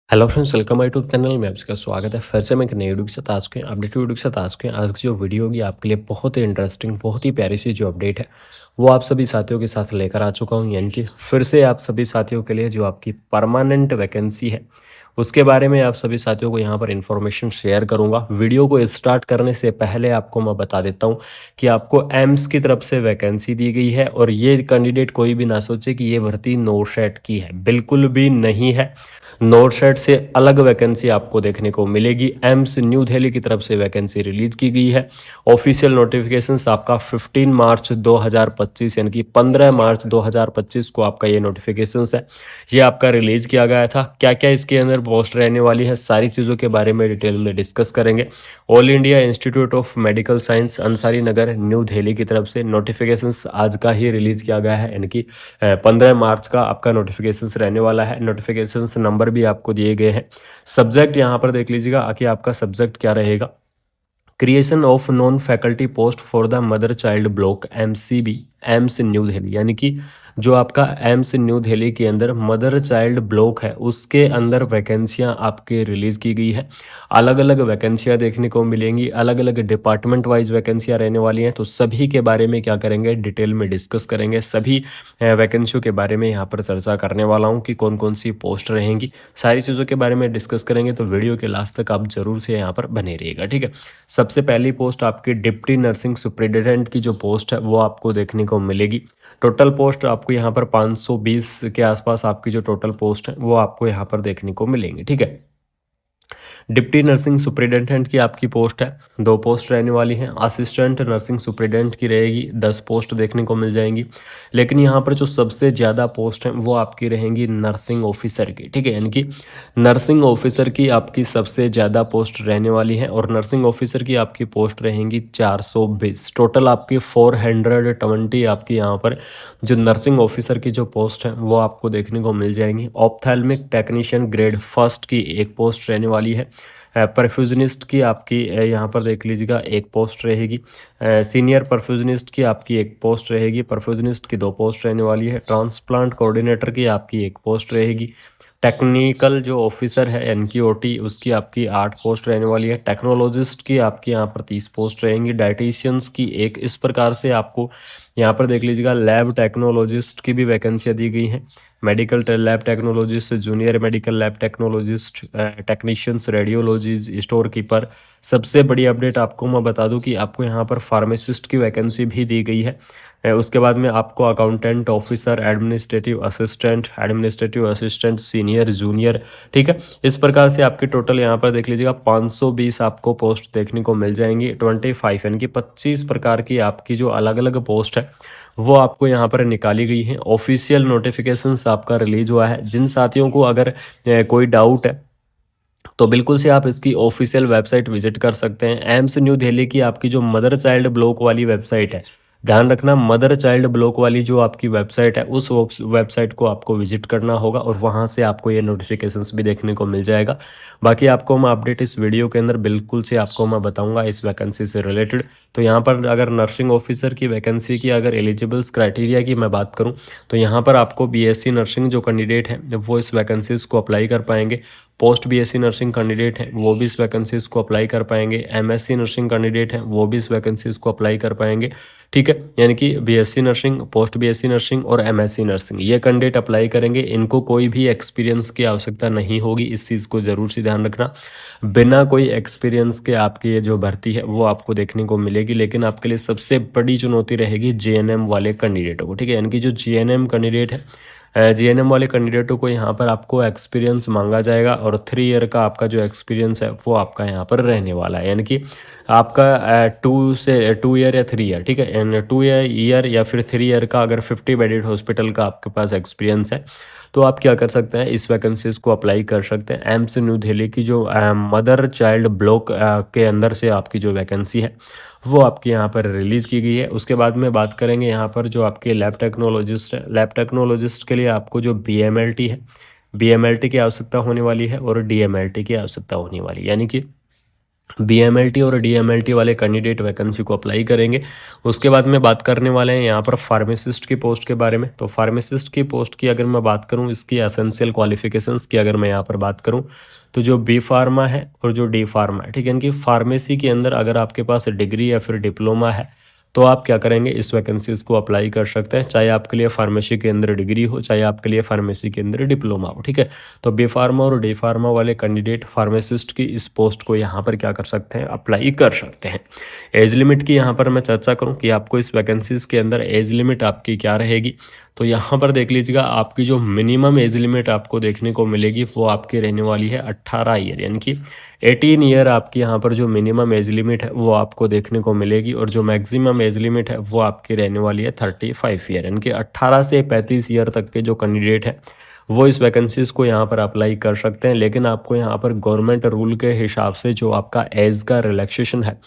Hello friends, welcome my YouTube channel में आपका स्वागत है। फिर से मैं एक नई वीडियो के साथ आज के अपडेट वीडियो के साथ आज की जो वीडियो होगी आपके लिए बहुत ही इंटरेस्टिंग, बहुत ही प्यारी सी जो अपडेट है वो आप सभी साथियों के साथ लेकर आ चुका हूँ। यानी कि फिर से आप सभी साथियों के लिए जो आपकी परमानेंट वैकेंसी है उसके बारे में आप सभी साथियों को यहाँ पर इन्फॉर्मेशन शेयर करूँगा। वीडियो को स्टार्ट करने से पहले आपको मैं बता देता हूँ कि आपको एम्स की तरफ से वैकेंसी दी गई है और ये कैंडिडेट कोई भी ना सोचे कि ये भर्ती नोरशेट की है, बिल्कुल भी नहीं है। नोरशेट से अलग वैकेंसी आपको देखने को मिलेगी। एम्स न्यू दिल्ली की तरफ से वैकेंसी रिलीज की गई है। ऑफिशियल नोटिफिकेशंस आपका 15 मार्च 2025 यानी कि 15 मार्च 2025 को आपका ये नोटिफिकेशंस है, ये आपका रिलीज किया गया था। क्या क्या इसके अंदर पोस्ट रहने वाली है, सारी चीज़ों के बारे में डिटेल में डिस्कस करेंगे। All India institute of medical science Ansari Nagar new Delhi की तरफ से नोटिफिकेशंस आज का ही रिलीज किया गया है, यानी कि 15 मार्च का आपका नोटिफिकेशंस रहने वाला है। नोटिफिकेशंस नंबर भी आपको दिए गए हैं। सब्जेक्ट यहाँ पर देख लीजिएगा कि आपका सब्जेक्ट क्या रहेगा। Creation of non faculty post for the mother child block MCB AIIMS new Delhi, यानी कि जो आपका एम्स न्यू दिल्ली के अंदर मदर चाइल्ड ब्लॉक है उसके अंदर वैकेंसियां आपके रिलीज़ की गई है। अलग अलग वैकेंसियां देखने को मिलेंगी, अलग अलग डिपार्टमेंट वाइज वैकेंसियां रहने वाली हैं। तो सभी के बारे में क्या करेंगे, डिटेल में डिस्कस करेंगे। सभी वैकेंसियों के बारे में यहाँ पर चर्चा करने वाला हूँ कि कौन कौन सी पोस्ट रहेंगी, सारी चीज़ों के बारे में डिस्कस करेंगे। तो वीडियो के लास्ट तक आप जरूर से यहाँ पर बने रहिएगा, ठीक है। सबसे पहली पोस्ट आपकी डिप्टी नर्सिंग सुपरिटेंडेंट की जो पोस्ट है वो आपको देखने को मिलेगी। टोटल पोस्ट आपको यहाँ पर 520 के आसपास आपकी जो टोटल पोस्ट है वो आपको यहाँ पर देखने को मिलेंगी, ठीक है। डिप्टी नर्सिंग सुपरिटेंडेंट की आपकी पोस्ट है, 2 पोस्ट रहने वाली हैं। असिस्टेंट नर्सिंग सुपरिटेंडेंट की रहेगी, 10 पोस्ट देखने को मिल जाएंगी। लेकिन यहाँ पर जो सबसे ज़्यादा पोस्ट हैं वो आपकी रहेंगी नर्सिंग ऑफिसर की, ठीक है। यानी कि नर्सिंग ऑफिसर की आपकी सबसे ज़्यादा पोस्ट रहने वाली है और नर्सिंग ऑफिसर की आपकी पोस्ट रहेंगी 420। टोटल आपकी 420 आपकी यहाँ पर जो नर्सिंग ऑफिसर की जो पोस्ट है वो आपको देखने को मिल जाएंगी। ऑप्थेल्मिक टेक्नीशियन ग्रेड फर्स्ट की एक पोस्ट रहने वाली है। परफ्यूजनिस्ट की आपकी यहाँ पर देख लीजिएगा एक पोस्ट रहेगी। सीनियर परफ्यूजनिस्ट की आपकी एक पोस्ट रहेगी। परफ्यूजनिस्ट की 2 पोस्ट रहने वाली है। ट्रांसप्लांट कोऑर्डिनेटर की आपकी एक पोस्ट रहेगी। टेक्निकल जो ऑफिसर है NQOT उसकी आपकी 8 पोस्ट रहने वाली है। टेक्नोलॉजिस्ट की आपकी यहाँ पर 30 पोस्ट रहेंगी। डाइटिशियंस की एक, इस प्रकार से आपको यहाँ पर देख लीजिएगा। लैब टेक्नोलॉजिस्ट की भी वैकेंसियाँ दी गई हैं। Medical lab technologist, junior medical lab technologist, technicians, radiologies, store keeper. सबसे बड़ी अपडेट आपको मैं बता दूं कि आपको यहाँ पर फार्मासिस्ट की वैकेंसी भी दी गई है। उसके बाद में आपको accountant officer, administrative assistant, senior, junior, ठीक है। इस प्रकार से आपकी टोटल यहाँ पर देख लीजिएगा 520 आपको पोस्ट देखने को मिल जाएंगी। 25 यानी कि 25 प्रकार की आपकी जो अलग अलग पोस्ट है वो आपको यहाँ पर निकाली गई है। ऑफिशियल नोटिफिकेशंस आपका रिलीज हुआ है। जिन साथियों को अगर कोई डाउट है तो बिल्कुल से आप इसकी ऑफिशियल वेबसाइट विजिट कर सकते हैं। एम्स न्यू दिल्ली की आपकी जो मदर चाइल्ड ब्लॉक वाली वेबसाइट है, ध्यान रखना, मदर चाइल्ड ब्लॉक वाली जो आपकी वेबसाइट है उस वेबसाइट को आपको विजिट करना होगा और वहाँ से आपको ये नोटिफिकेशंस भी देखने को मिल जाएगा। बाकी आपको मैं अपडेट इस वीडियो के अंदर बिल्कुल से आपको मैं बताऊंगा इस वैकेंसी से रिलेटेड। तो यहाँ पर अगर नर्सिंग ऑफिसर की वैकेंसी की अगर एलिजिबल्स क्राइटेरिया की मैं बात करूँ तो यहाँ पर आपको BSc नर्सिंग जो कैंडिडेट हैं वो इस वैकेंसीज को अप्लाई कर पाएंगे। पोस्ट BSc नर्सिंग कैंडिडेट हैं वो भी इस वैकेंसीज को अप्लाई कर पाएंगे। MSc नर्सिंग कैंडिडेट हैं वो भी इस वैकेंसीज को अप्लाई कर पाएंगे, ठीक है। यानी कि BSc nursing, post BSc nursing और MSc नर्सिंग ये कैंडिडेट अप्लाई करेंगे। इनको कोई भी एक्सपीरियंस की आवश्यकता नहीं होगी, इस चीज़ को ज़रूर से ध्यान रखना। बिना कोई एक्सपीरियंस के आपकी ये जो भर्ती है वो आपको देखने को मिलेगी। लेकिन आपके लिए सबसे बड़ी चुनौती रहेगी JNM वाले कैंडिडेटों को, ठीक है। यानी कि जो JNM कैंडिडेट है, JNM वाले कैंडिडेटों को यहाँ पर आपको एक्सपीरियंस मांगा जाएगा और 3 ईयर का आपका जो एक्सपीरियंस है वो आपका यहाँ पर रहने वाला है। यानी कि आपका 2 ईयर या 3 ईयर, ठीक है। एंड 2 ईयर या फिर 3 ईयर का अगर 50 बेडेड हॉस्पिटल का आपके पास एक्सपीरियंस है तो आप क्या कर सकते हैं, इस वैकेंसीज को अप्लाई कर सकते हैं। एम्स न्यू दिल्ली की जो मदर चाइल्ड ब्लॉक के अंदर से आपकी जो वैकेंसी है वो आपकी यहाँ पर रिलीज़ की गई है। उसके बाद में बात करेंगे यहाँ पर जो आपके लैब टेक्नोलॉजिस्ट है। लैब टेक्नोलॉजिस्ट के लिए आपको जो BMLT है, BMLT की आवश्यकता होने वाली है और DMLT की आवश्यकता होने वाली है। यानी कि बीएमएलटी और डीएमएलटी वाले कैंडिडेट वैकेंसी को अप्लाई करेंगे। उसके बाद में बात करने वाले हैं यहाँ पर फार्मासिस्ट की पोस्ट के बारे में। तो फार्मासिस्ट की पोस्ट की अगर मैं बात करूँ, इसकी एसेंशियल क्वालिफिकेशंस की अगर मैं यहाँ पर बात करूँ, तो जो बी फार्मा है और जो डी फार्मा है, ठीक है, इनकी फार्मेसी के अंदर अगर आपके पास डिग्री या फिर डिप्लोमा है तो आप क्या करेंगे, इस वैकेंसीज को अप्लाई कर सकते हैं, चाहे आपके लिए फार्मेसी के अंदर डिग्री हो, चाहे आपके लिए फार्मेसी के अंदर डिप्लोमा हो, ठीक है। तो बी फार्मा और डी फार्मा वाले कैंडिडेट फार्मासिस्ट की इस पोस्ट को यहाँ पर क्या कर सकते हैं, अप्लाई कर सकते हैं। एज लिमिट की यहाँ पर मैं चर्चा करूँ कि आपको इस वैकेंसीज के अंदर एज लिमिट आपकी क्या रहेगी, तो यहाँ पर देख लीजिएगा, आपकी जो मिनिमम एज लिमिट आपको देखने को मिलेगी वो आपकी रहने वाली है 18 ईयर, यानी कि 18 ईयर आपकी यहाँ पर जो मिनिमम एज लिमिट है वो आपको देखने को मिलेगी, और जो मैक्सिमम एज लिमिट है वो आपकी रहने वाली है 35 ईयर, यानी कि 18 से 35 ईयर तक के जो कैंडिडेट है वो इस वैकेंसीज़ को यहाँ पर अप्लाई कर सकते हैं। लेकिन आपको यहाँ पर गवर्नमेंट रूल के हिसाब से जो आपका एज का रिलैक्सेशन है,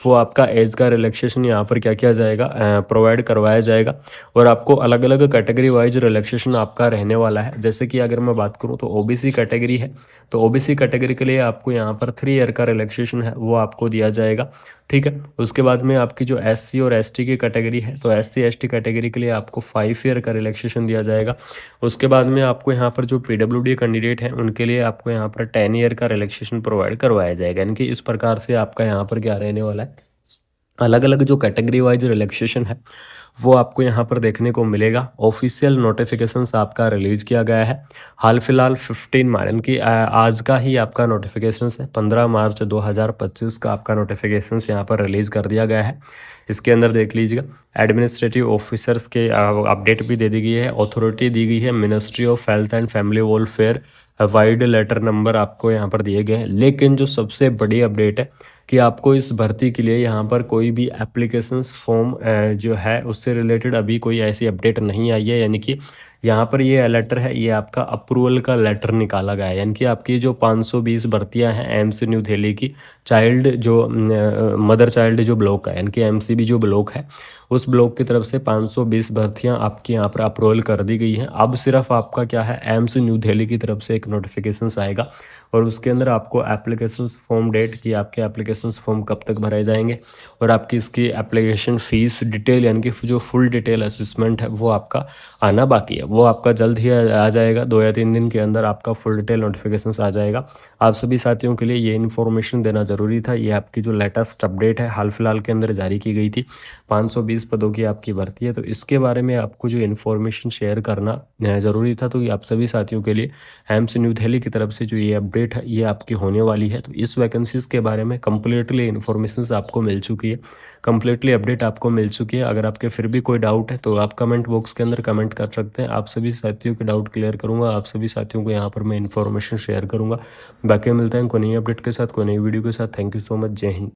वो आपका एज का रिलैक्सेशन यहाँ पर क्या किया जाएगा, प्रोवाइड करवाया जाएगा, और आपको अलग अलग कैटेगरी वाइज रिलैक्सेशन आपका रहने वाला है। जैसे कि अगर मैं बात करूँ तो ओबीसी कैटेगरी है, तो ओबीसी कैटेगरी के लिए आपको यहाँ पर 3 ईयर का रिलैक्सेशन है वो आपको दिया जाएगा, ठीक है। उसके बाद में आपकी जो एससी और एसटी की कैटेगरी है, तो एससी एसटी कैटेगरी के लिए आपको 5 ईयर का रिलैक्सेशन दिया जाएगा। उसके बाद में आपको यहाँ पर जो पीडब्ल्यूडी कैंडिडेट हैं उनके लिए आपको यहाँ पर 10 ईयर का रिलैक्सेशन प्रोवाइड करवाया जाएगा, यानी कि इस प्रकार से आपका यहाँ पर क्या रहने वाला है, अलग अलग जो कैटेगरी वाइज रिलैक्सेशन है वो आपको यहाँ पर देखने को मिलेगा। ऑफिशियल नोटिफिकेशंस आपका रिलीज किया गया है हाल फिलहाल 15 मार्च, यानी कि आज का ही आपका नोटिफिकेशंस है, 15 मार्च 2025 का आपका नोटिफिकेशंस यहाँ पर रिलीज कर दिया गया है। इसके अंदर देख लीजिएगा, एडमिनिस्ट्रेटिव ऑफिसर्स के अपडेट भी दे दी गई है, अथॉरिटी दी गई है, ministry of health and family welfare, vide letter number आपको यहाँ पर दिए गए हैं। लेकिन जो सबसे बड़ी अपडेट है कि आपको इस भर्ती के लिए यहाँ पर कोई भी एप्लीकेशंस फॉर्म जो है उससे रिलेटेड अभी कोई ऐसी अपडेट नहीं आई है, यानी कि यहाँ पर ये लेटर है, ये आपका अप्रूवल का लेटर निकाला गया है, यानी कि आपकी जो 520 भर्तियां हैं एम्स न्यू दिल्ली की चाइल्ड जो मदर चाइल्ड जो ब्लॉक है, यानी कि एमसीबी जो ब्लॉक है, उस ब्लॉक की तरफ से 520 भर्तियां आपकी यहाँ पर अप्रूवल कर दी गई हैं। अब सिर्फ आपका क्या है, एम्स न्यू दिल्ली की तरफ से एक नोटिफिकेशन आएगा और उसके अंदर आपको एप्लीकेशन फॉर्म डेट की आपके एप्लीकेशन फॉर्म कब तक भरे जाएंगे, और आपकी इसकी एप्लीकेशन फ़ीस डिटेल, यानी कि जो फुल डिटेल असेसमेंट है वो आपका आना बाकी है। वो आपका जल्द ही आ जाएगा, 2 या 3 दिन के अंदर आपका फुल डिटेल नोटिफिकेशन आ जाएगा। आप सभी साथियों के लिए ये इन्फॉर्मेशन देना ज़रूरी था। ये आपकी जो लेटेस्ट अपडेट है हाल फिलहाल के अंदर जारी की गई थी, 520 पदों की आपकी भर्ती है, तो इसके बारे में आपको जो इन्फॉर्मेशन शेयर करना ज़रूरी था। तो ये आप सभी साथियों के लिए एम्स न्यू दिल्ली की तरफ से जो ये अपडेट है ये आपकी होने वाली है। तो इस वैकेंसीज़ के बारे में कम्प्लीटली इन्फॉर्मेशन आपको मिल चुकी है, कम्प्लीटली अपडेट आपको मिल चुकी है। अगर आपके फिर भी कोई डाउट है तो आप कमेंट बॉक्स के अंदर कमेंट कर सकते हैं। आप सभी साथियों के डाउट क्लियर करूंगा, आप सभी साथियों को यहाँ पर मैं इन्फॉर्मेशन शेयर करूंगा। बाकी मिलते हैं कोई नई अपडेट के साथ, कोई नई वीडियो के साथ। Thank you so much. जय हिंद।